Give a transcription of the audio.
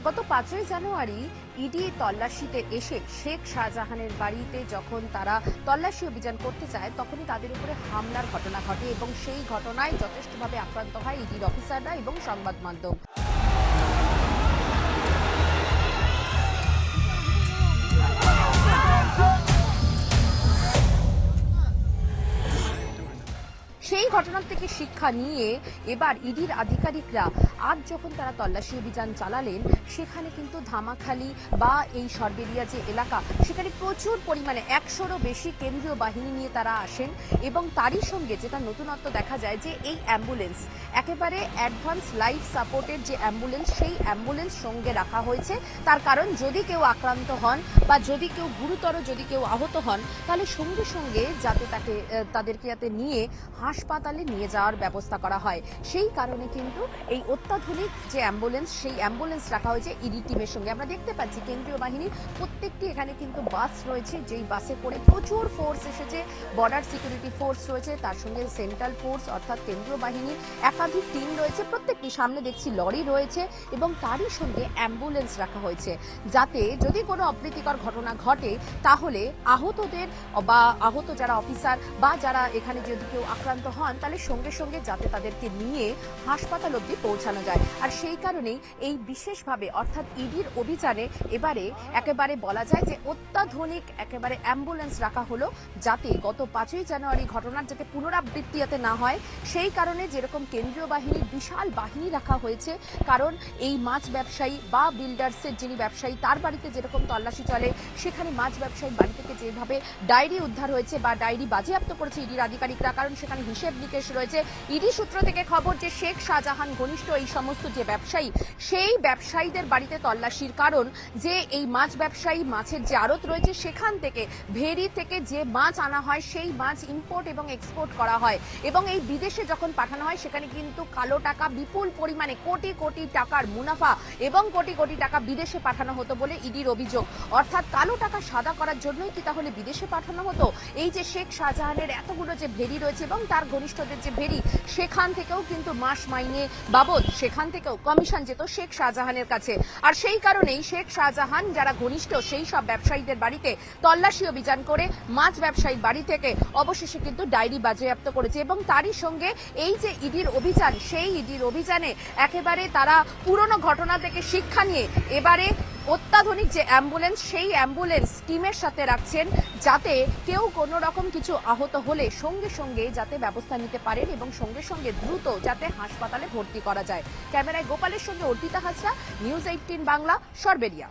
গত 5ই জানুয়ারি ইডি তল্লাশিতে এসে শেখ শাহজাহানের বাড়িতে যখন তারা তল্লাশি অভিযান করতে চায় তখনই তাদের উপরে হামলার ঘটনা ঘটে এবং সেই ঘটনায় যথেষ্টভাবে আক্রান্ত হয় ইডির অফিসাররা এবং সংবাদ মাধ্যম। সেই ঘটনা থেকে শিক্ষা নিয়ে এবার ইডির আধিকারিকরা আজ যখন তারা তল্লাশি অভিযান চালালেন সেখানে কিন্তু ধামাখালি বা এই সরবেরিয়া যে এলাকা সেখানে প্রচুর পরিমাণে 100-রও বেশি কেন্দ্রীয় বাহিনী নিয়ে তারা আসেন এবং তারই সঙ্গে যেটা নতুনত্ব দেখা যায় যে এই অ্যাম্বুলেন্স একেবারে অ্যাডভান্স লাইফ সাপোর্টের যে অ্যাম্বুলেন্স সেই অ্যাম্বুলেন্স সঙ্গে রাখা হয়েছে। তার কারণ যদি কেউ আক্রান্ত হন বা যদি কেউ গুরুতর যদি কেউ আহত হন তাহলে সঙ্গে সঙ্গে যাতে তাদেরকে যাতে নিয়ে হাসপাতালে নিয়ে যাওয়ার ব্যবস্থা করা হয়। সেই কারণে কিন্তু এই অত্যাধুনিক যে অ্যাম্বুলেন্স সেই অ্যাম্বুলেন্স রাখা হয়েছে ইডি টিমের সঙ্গে। আমরা দেখতে পাচ্ছি কেন্দ্রীয় বাহিনীর প্রত্যেকটি এখানে কিন্তু বাস রয়েছে, যেই বাসে করে প্রচুর ফোর্স এসেছে, বর্ডার সিকিউরিটি ফোর্স রয়েছে, তার সঙ্গে সেন্ট্রাল ফোর্স অর্থাৎ কেন্দ্রীয় বাহিনীর একাধিক টিম রয়েছে, প্রত্যেকটি সামনে দেখছি লরি রয়েছে এবং তারই সঙ্গে অ্যাম্বুলেন্স রাখা হয়েছে যাতে যদি কোনো অপ্রীতিকর ঘটনা ঘটে তাহলে আহতদের বা আহত যারা অফিসার বা যারা এখানে যদি কেউ আক্রান্ত হন তাহলে সঙ্গে সঙ্গে যাতে তাদেরকে নিয়ে হাসপাতাল অবধি পৌঁছানো যায়। আর সেই কারণেই এই বিশেষভাবে অর্থাৎ ইডির অভিযানে এবারে একেবারে বলা যায় যে অত্যাধুনিক একেবারে অ্যাম্বুলেন্স রাখা হলো যাতে গত 5ই জানুয়ারি ঘটনার যাতে পুনরাবৃত্তি যাতে না হয় সেই কারণে যেরকম কেন্দ্রীয় বাহিনীর বিশাল বাহিনী রাখা হয়েছে, কারণ এই মাছ ব্যবসায়ী বা বিল্ডার্সের যিনি ব্যবসায়ী তার বাড়িতে যেরকম তল্লাশি চলে সেখানে মাছ ব্যবসায়ীর বাড়ি থেকে যেভাবে ডায়েরি উদ্ধার হয়েছে বা ডায়েরি বাজেয়াপ্ত করেছে ইডির আধিকারিকরা, কারণ সেখানে হিসেব নিকেশ রয়েছে। ইডি সূত্র থেকে খবর যে শেখ শাহজাহান ঘনিষ্ঠ এই সমস্ত যে ব্যবসায়ী সেই ব্যবসায়ীদের বাড়িতে তল্লাশির কারণ যে এই মাছ ব্যবসায়ী মাছের যে আড়ত রয়েছে সেখান থেকে ভেরি থেকে যে মাছ আনা হয় সেই মাছ ইম্পোর্ট এবং এক্সপোর্ট করা হয় এবং এই বিদেশে যখন পাঠানো হয় সেখানে কিন্তু কালো টাকা বিপুল পরিমাণে কোটি কোটি টাকার মুনাফা এবং কোটি কোটি টাকা বিদেশে পাঠানো হতো বলে ইডির অভিযোগ। অর্থাৎ কালো টাকা সাদা করার জন্যই কি তাহলে বিদেশে পাঠানো হতো? এই যে শেখ শাহজাহানের এতগুলো যে ভেরি রয়েছে এবং তার ঘনিষ্ঠদের যে ভেরি সেখান থেকেও কিন্তু মাস মাইনে বাবদ সেখান থেকেও কমিশন যেত শেখ শাহজাহানের কাছে। আর সেই কারণেই শেখ শাহজাহান যারা ঘনিষ্ঠ সেই সব ব্যবসায়ীদের বাড়িতে তল্লাশি অভিযান করে মাছ ব্যবসায়ীর বাড়ি থেকে অবশেষে কিন্তু ডায়েরি বাজেয়াপ্ত করেছে এবং তারই সঙ্গে এই যে ইডির অভিযান সেই ইডির অভিযানে একেবারে তারা পুরনো ঘটনা থেকে শিক্ষা নিয়ে এবারে অত্যাধুনিক যে অ্যাম্বুলেন্স সেই অ্যাম্বুলেন্স টিমের সাথে রাখছেন যাতে কেউ কোনো রকম কিছু আহত হলে সঙ্গে সঙ্গে যাতে ব্যবস্থা নিতে পারেন এবং সঙ্গে সঙ্গে দ্রুত যাতে হাসপাতালে ভর্তি করা যায়। ক্যামেরায় গোপালের সঙ্গে অর্পিতা হাজরা, নিউজ 18 বাংলা, সরবেরিয়া।